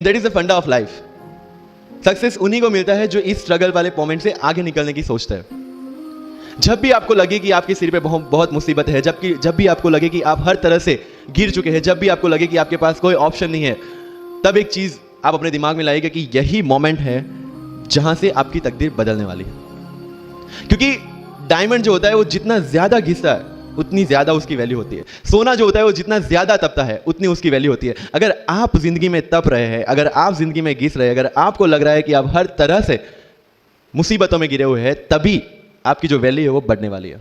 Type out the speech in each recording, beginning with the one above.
That is the फंडा of life. Success उन्हीं को मिलता है जो इस स्ट्रगल वाले मोमेंट से आगे निकलने की सोचता है। जब भी आपको लगे कि आपके सिर पे बहुत मुसीबत है, जब भी आपको लगे कि आप हर तरह से गिर चुके हैं, जब भी आपको लगे कि आपके पास कोई ऑप्शन नहीं है, तब एक चीज आप अपने दिमाग में लाइएगा कि यही मोमेंट है जहां से आपकी तकदीर बदलने वाली है। क्योंकि डायमंड जो होता है वो जितना ज्यादा घिसता है उतनी ज्यादा उसकी वैल्यू होती है। सोना जो होता है वो जितना ज्यादा तपता है उतनी उसकी वैल्यू होती है। अगर आप जिंदगी में तप रहे हैं, अगर आप जिंदगी में घिस रहे हैं, अगर आपको लग रहा है कि आप हर तरह से मुसीबतों में गिरे हुए हैं, तभी आपकी जो वैल्यू है वो बढ़ने वाली है।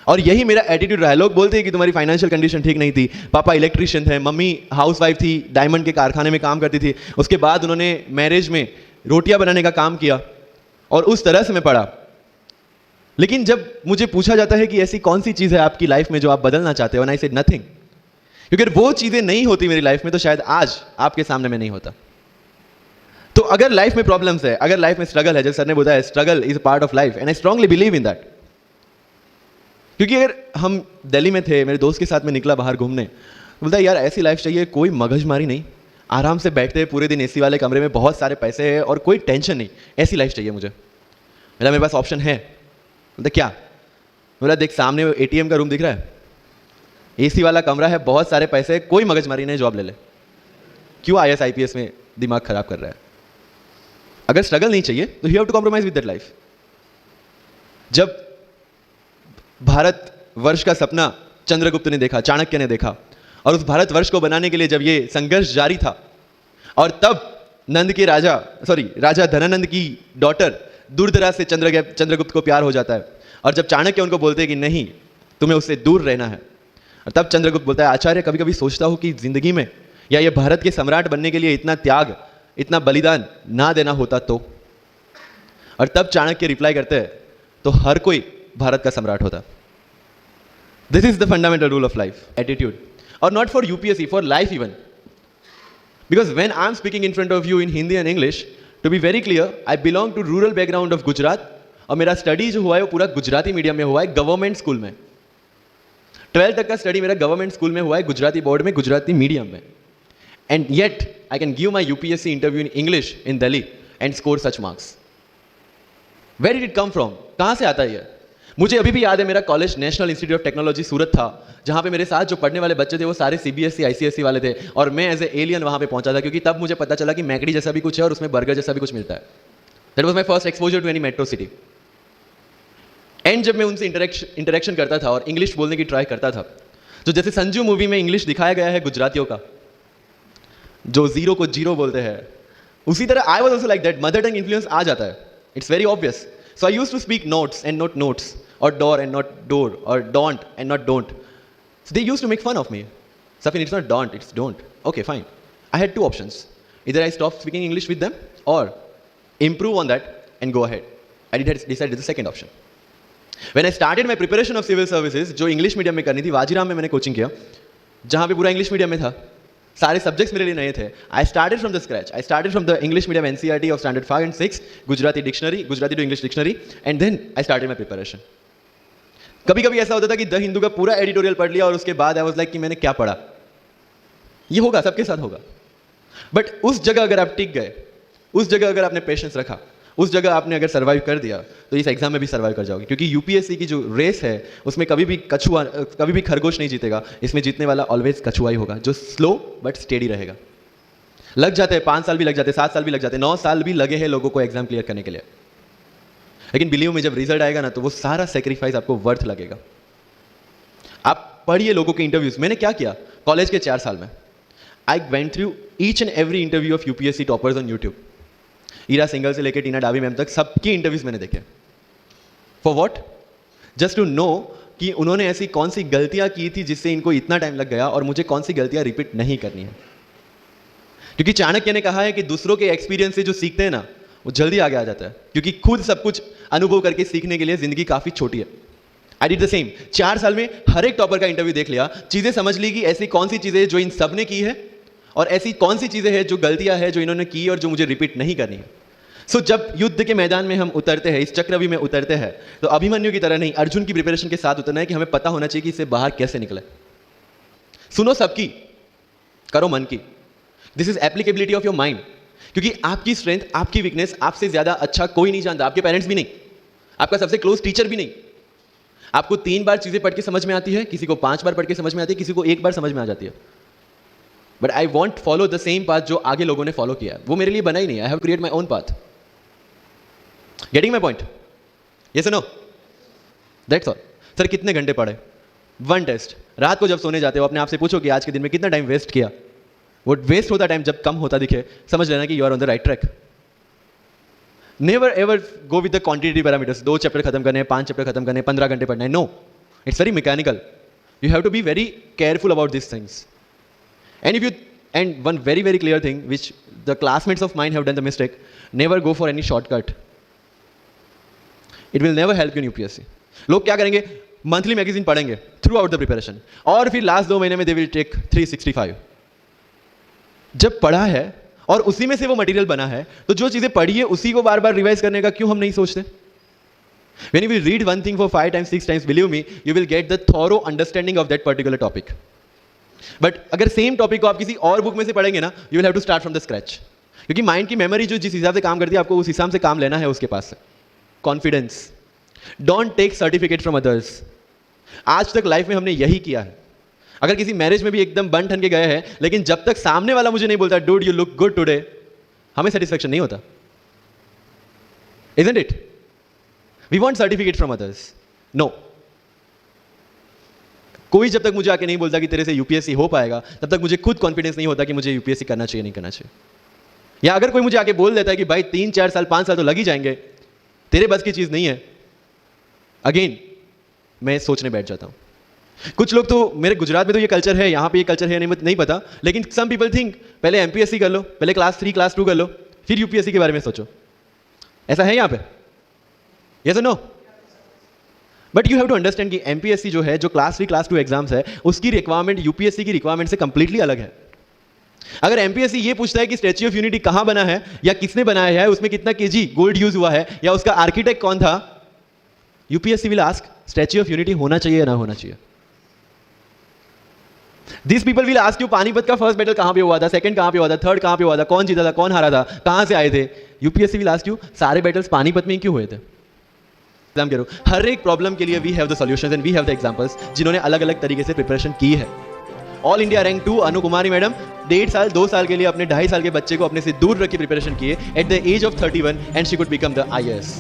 और यही मेरा एटीट्यूड रहा है। लोग बोलते हैं कि तुम्हारी फाइनेंशियल कंडीशन ठीक नहीं थी, पापा इलेक्ट्रिशियन थे, मम्मी हाउसवाइफ थी, डायमंड के कारखाने में काम करती थी, उसके बाद उन्होंने मैरिज में रोटियां बनाने का काम किया और उस तरह से मैं पढ़ा। लेकिन जब मुझे पूछा जाता है कि ऐसी कौन सी चीज है आपकी लाइफ में जो आप बदलना चाहते हो, आई सेड नथिंग। क्योंकि वो चीजें नहीं होती मेरी लाइफ में तो शायद आज आपके सामने में नहीं होता। तो अगर लाइफ में प्रॉब्लम्स है, अगर लाइफ में स्ट्रगल है, जैसे सर ने बोला है struggle is a part of life, and I strongly believe in that. क्योंकि अगर हम दिल्ली में थे, मेरे दोस्त के साथ में निकला बाहर घूमने, बोलता है यार ऐसी लाइफ चाहिए, कोई मगजमारी नहीं, आराम से बैठते हैं पूरे दिन एसी वाले कमरे में, बहुत सारे पैसे हैं और कोई टेंशन नहीं, ऐसी लाइफ चाहिए मुझे। मेरे पास ऑप्शन है। बोलता क्या? बोला देख सामने एटीएम का रूम दिख रहा है, एसी वाला कमरा है, बहुत सारे पैसे, कोई मगजमारी नहीं, जॉब ले ले। क्यों आईएएस आईपीएस में दिमाग खराब कर रहा है? अगर स्ट्रगल नहीं चाहिए तो you have to compromise with that life. जब भारत वर्ष का सपना चंद्रगुप्त ने देखा, चाणक्य ने देखा, और उस भारत वर्ष को बनाने के लिए जब ये संघर्ष जारी था, और तब नंद के राजा धनानंद की डॉटर दूरदराज से चंद्रगुप्त को प्यार हो जाता है, और जब चाणक्य उनको बोलते हैं कि नहीं तुम्हें उससे दूर रहना है, और तब चंद्रगुप्त बोलता है आचार्य कभी कभी सोचता हूं कि जिंदगी में या ये भारत के सम्राट बनने के लिए इतना त्याग, इतना बलिदान ना देना होता तो। और तब चाणक्य रिप्लाई करते हैं तो हर कोई भारत का सम्राट होता। This is the fundamental rule of life, attitude. और not for UPSC, for life even. Because when I am speaking in front of you in Hindi and English, to be very clear, I belong to rural background of Gujarat, और मेरा study जो हुआ है वो पूरा Gujarati medium में हुआ है, गवर्नमेंट स्कूल में। 12th तक का स्टडी मेरा गवर्नमेंट स्कूल में हुआ है, गुजराती बोर्ड में, गुजराती मीडियम में। And yet I can give my UPSC interview in English in Delhi and score such marks. Where did it come from? कहां से आता है ये? मुझे अभी भी याद है, मेरा college national institute of technology Surat था, जहां पे मेरे साथ जो पढ़ने वाले बच्चे थे वो सारे सीबीएसई आईसीएसई वाले थे, और मैं एज ए एलियन वहां पे पहुंचा था, क्योंकि तब मुझे पता चला कि मैकडी जैसा भी कुछ है और उसमें बर्गर जैसा भी कुछ मिलता है। That was my first exposure to any metro city. And जब मैं उनसे इंटरेक्शन करता था और इंग्लिश बोलने की ट्राई करता था, तो जैसे संजू मूवी में इंग्लिश दिखाया गया है गुजरातियों का, जो जीरो को जीरो बोलते हैं, उसी तरह I was also like that. Mother tongue influence आ जाता है, it's very obvious. So I used to speak notes and not notes, or door and not door, or don't and not don't. So they used to make fun of me. Safin, it's not don't, it's don't. Okay, fine. I had two options. Either I stop speaking English with them or improve on that and go ahead. I decided the second option. When I started my preparation of civil services, जो English medium में करनी थी, वाजीराम में मैंने coaching किया, जहाँ पे पूरा English medium में था, सारे सब्जेक्ट्स मेरे लिए नए थे। I started from the scratch. I started from the English medium NCERT of standard 5 and 6, Gujarati dictionary, Gujarati to English dictionary, and then I started my preparation. कभी कभी ऐसा होता था कि द हिंदू का पूरा एडिटोरियल पढ़ लिया और उसके बाद आई वाज लाइक कि मैंने क्या पढ़ा। ये होगा, सबके साथ होगा। बट उस जगह अगर आप टिक गए, उस जगह अगर आपने पेशेंस रखा, उस जगह आपने अगर सर्वाइव कर दिया, तो इस एग्जाम में भी सर्वाइव कर जाओगे। क्योंकि यूपीएससी की जो रेस है उसमें कभी भी खरगोश नहीं जीतेगा, इसमें जीतने वाला ऑलवेज कछुआ ही होगा, जो स्लो बट स्टेडी रहेगा। लग जाते हैं 5 साल भी लग जाते हैं, 7 साल भी लग जाते हैं, 9 साल भी लगे हैं लोगों को एग्जाम क्लियर करने के लिए। लेकिन बिलीव में जब रिजल्ट आएगा ना, तो वो सारा सेक्रीफाइस आपको वर्थ लगेगा। आप पढ़िए लोगों के इंटरव्यूज। मैंने क्या किया कॉलेज के 4 साल में, I went through each and every interview of UPSC toppers on YouTube. Ira Singhal से लेकर टीना डावी मैम तक सबकी इंटरव्यूज मैंने देखे। For what? Just to know कि उन्होंने ऐसी कौन सी गलतियां की थी जिससे इनको इतना टाइम लग गया, और मुझे कौन सी गलतियां रिपीट नहीं करनी है। क्योंकि चाणक्य ने कहा है कि दूसरों के एक्सपीरियंस से जो सीखते हैं ना, वो जल्दी आगे आ जाता है, क्योंकि खुद सब कुछ अनुभव करके सीखने के लिए जिंदगी काफी छोटी है। I did the same. 4 साल में हर एक टॉपर का इंटरव्यू देख लिया, चीजें समझ ली कि ऐसी कौन सी चीजें जो इन सब ने की है, और ऐसी कौन सी चीजें हैं जो गलतियां हैं जो इन्होंने की और जो मुझे रिपीट नहीं करनी है। सो जब युद्ध के मैदान में हम उतरते हैं, इस चक्रव्यूह में उतरते हैं, तो अभिमन्यु की तरह नहीं, अर्जुन की प्रिपरेशन के साथ उतरना है कि हमें पता होना चाहिए कि इससे बाहर कैसे निकले। सुनो सबकी, करो मन की। This is applicability of your mind, क्योंकि आपकी स्ट्रेंथ, आपकी वीकनेस आपसे ज्यादा अच्छा कोई नहीं जानता, आपके पेरेंट्स भी नहीं, आपका सबसे क्लोज टीचर भी नहीं। आपको 3 बार चीजें पढ़ के समझ में आती है, किसी को 5 बार पढ़ के समझ में आती है, किसी को 1 बार समझ में आ जाती है। But I want follow the same path जो आगे लोगों ने फॉलो किया है, वो मेरे लिए बना ही नहीं। I have create my own path. Getting my point? Yes और नो? That's all. सर कितने घंटे पढ़े? 1 टेस्ट। रात को जब सोने जाते हो अपने आप से पूछो कि आज के दिन में कितना टाइम वेस्ट किया। वो वेस्ट होता टाइम जब कम होता दिखे, समझ लेना कि you are on the right track. Never ever go with the quantity parameters. 2 chapter खत्म करने हैं, 5 चैप्टर खत्म करने हैं, 15 घंटे पढ़ना है। No, it's very mechanical. You have to be very careful about this things. And one very very clear thing which the classmates of mine have done the mistake, never go for any shortcut. It will never help you in UPSC. लोग क्या करेंगे? Monthly magazine पढ़ेंगे through out the preparation, और फिर last 2 महीने में they will take 365। जब पढ़ा है और उसी में से वो मटेरियल बना है, तो जो चीजें पढ़ी है उसी को बार बार रिवाइज करने का क्यों हम नहीं सोचते? When you will read one thing for 5 times 6 times, believe me, you will get the thorough understanding of that particular topic. But अगर सेम टॉपिक को आप किसी और बुक में से पढ़ेंगे ना, you will have to start from the scratch, क्योंकि माइंड की मेमोरी जो जिस हिसाब से काम करती है, आपको उस हिसाब से काम लेना है उसके पास से। Confidence. Don't take certificate from others. आज तक लाइफ में हमने यही किया है। अगर किसी मैरिज में भी एकदम बन ठन के गए हैं, लेकिन जब तक सामने वाला मुझे नहीं बोलता dude you look good today, हमें सेटिस्फेक्शन नहीं होता। Isn't it? We want certificate from others. No, कोई जब तक मुझे आके नहीं बोलता कि तेरे से यूपीएससी हो पाएगा, तब तक मुझे खुद कॉन्फिडेंस नहीं होता कि मुझे यूपीएससी करना चाहिए नहीं करना चाहिए। या अगर कोई मुझे आके बोल देता है कि भाई 3 4 साल 5 साल तो लग ही जाएंगे, तेरे बस की चीज नहीं है, अगेन मैं सोचने बैठ जाता हूं। कुछ लोग तो, मेरे गुजरात में तो ये कल्चर है, यहां पे ये कल्चर है नहीं पता, लेकिन सम पीपल थिंक पहले एमपीएससी कर लो, पहले क्लास 3 क्लास 2 कर लो, फिर यूपीएससी के बारे में सोचो। ऐसा है यहां पे? यस और नो? But you have to understand कि एमपीएससी जो है, जो क्लास 3 क्लास 2 एग्जाम्स है, उसकी रिक्वायरमेंट यूपीएससी की रिक्वायरमेंट से कंप्लीटली अलग है। अगर एमपीएससी ये पूछता है कि स्टैच्यू ऑफ यूनिटी कहां बना है, या किसने बनाया है, उसमें कितना केजी गोल्ड यूज हुआ है, या उसका आर्किटेक्ट कौन था, UPSC will ask statue of unity होना चाहिए या ना होना चाहिए। This people will ask you Panipat का फर्स्ट बैटल कहां पे हुआ था, सेकंड कहां पे हुआ था, थर्ड कहां पे हुआ था, कौन जीता था, कौन हारा था, कहां से आए थे। यूपीएससी विल आस्क यू सारे बैटल्स पानीपत में क्यों हुए थे। एग्जाम करो, हर एक प्रॉब्लम के लिए we have the solutions and we have the examples, जिन्होंने अलग अलग तरीके से प्रिपरेशन की है। All India rank 2 Anu Kumari madam 1.5 साल 2 साल के लिए अपने 2.5 साल के बच्चे को अपने से दूर रख के प्रिपरेशन किए at the age of 31 and she could become the IAS।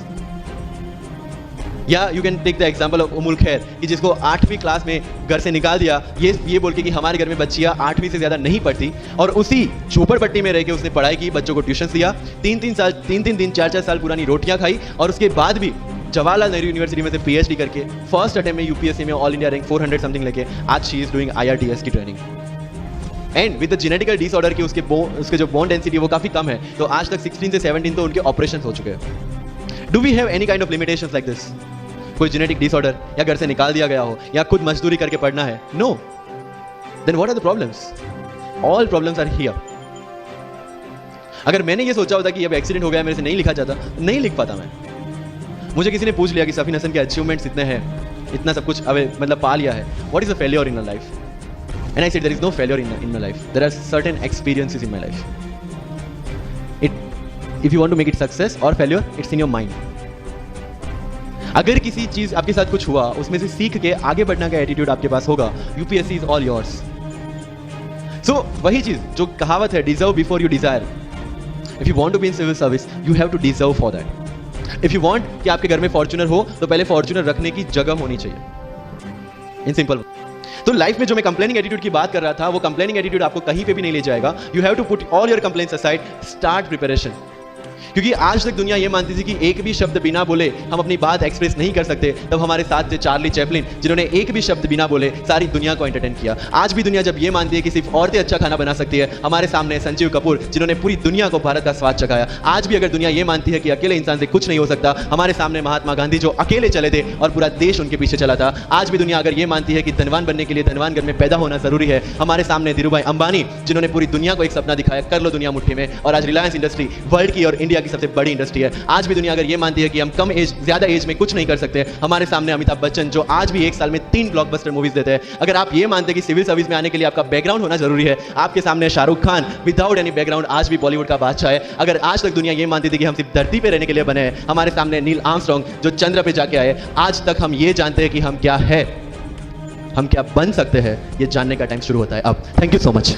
या you can take the example of Ummul Kher, कि जिसको 8वीं क्लास में घर से निकाल दिया, ये बोल के कि हमारे घर में बच्चियां 8वीं से ज्यादा नहीं पढ़ती, और उसी झोपड़पट्टी में रह के उसने पढ़ाई की, बच्चों को ट्यूशन दिया, 3 दिन 4 साल पुरानी रोटियां खाई, और उसके बाद भी जवाहरलाल नेहरू यूनिवर्सिटी में से PhD करके फर्स्ट अटेम्प्ट में यूपीएससी में ऑल इंडिया रैंक 400 समथिंग लेके आज शी इज डूइंग IRTS की training. And with the genetical disorder की उसके जो बोन डेंसिटी वो काफी कम है, तो आज तक 16 से 17 तो उनके ऑपरेशन हो चुके हैं। Do we have any kind of limitations like this? कोई जेनेटिक डिसऑर्डर, या घर से निकाल दिया गया हो, या खुद मजदूरी करके पढ़ना है? No. Then what are the problems? All problems are here. अगर मैंने ये सोचा होता कि अब एक्सीडेंट हो गया, मेरे से नहीं लिखा जाता, नहीं लिख पाता मैं। मुझे किसी ने पूछ लिया कि सफीन हसन के अचीवमेंट्स इतने हैं, इतना सब कुछ मतलब पा लिया है, what is a failure in life? And I said there is no failure in my life, there are certain experiences in my life. If you want to make it success और failure, it's in your mind. अगर किसी चीज आपके साथ कुछ हुआ, उसमें से सीख के आगे बढ़ने का एटीट्यूड आपके पास होगा, UPSC is all yours. So वही चीज जो कहावत है, deserve before you desire. If you want to be in civil service, you have to deserve for that. If you want कि आपके घर में फॉर्च्यूनर हो, तो पहले फॉर्च्यूनर रखने की जगह होनी चाहिए। In simple. तो लाइफ में जो मैं कंप्लेनिंग एटीट्यूड की बात कर रहा था, वो कंप्लेनिंग एटीट्यूड आपको कहीं पे भी नहीं ले जाएगा। You have to put all your complaints aside, start preparation. क्योंकि आज तक दुनिया ये मानती थी कि एक भी शब्द बिना बोले हम अपनी बात एक्सप्रेस नहीं कर सकते। तब हमारे साथ थे चार्ली चैपलिन, जिन्होंने एक भी शब्द बिना बोले सारी दुनिया को एंटरटेन किया। आज भी दुनिया जब ये मानती है कि सिर्फ औरतें अच्छा खाना बना सकती है, हमारे सामने संजीव कपूर, जिन्होंने पूरी दुनिया को भारत का स्वाद चखाया। आज भी अगर दुनिया ये मानती है कि अकेले इंसान से कुछ नहीं हो सकता, हमारे सामने महात्मा गांधी, जो अकेले चले थे और पूरा देश उनके पीछे चला था। आज भी दुनिया अगर ये मानती है कि धनवान बनने के लिए धनवान घर में पैदा होना जरूरी है, हमारे सामने धीरूभाई अंबानी, जिन्होंने पूरी दुनिया को एक सपना दिखाया, कर लो दुनिया मुट्ठी में, और आज रिलायंस इंडस्ट्री वर्ल्ड की और इंडिया इंडिया की सबसे बड़ी इंडस्ट्री है। आज भी दुनिया अगर ये मानती है कि हम कम एज, ज्यादा एज में कुछ नहीं कर सकते, हमारे सामने अमिताभ बच्चन जो आज भी एक साल में 3 ब्लॉकबस्टर मूवीज देते हैं। अगर आप ये मानते हैं कि सिविल सर्विस में आने के लिए आपका बैकग्राउंड होना जरूरी है, आपके सामने Shahrukh Khan without any background आज भी बॉलीवुड का बादशाह है। अगर आज तक दुनिया ये मानती थी कि हम सिर्फ धरती पे रहने के लिए बने हैं, हमारे सामने नील आर्मस्ट्रांग जो चंद्र पे जाके आए, आज तक हम ये जानते हैं कि हम क्या है, हम क्या बन सकते हैं, ये जानने का टाइम शुरू होता है अब। Thank you so much.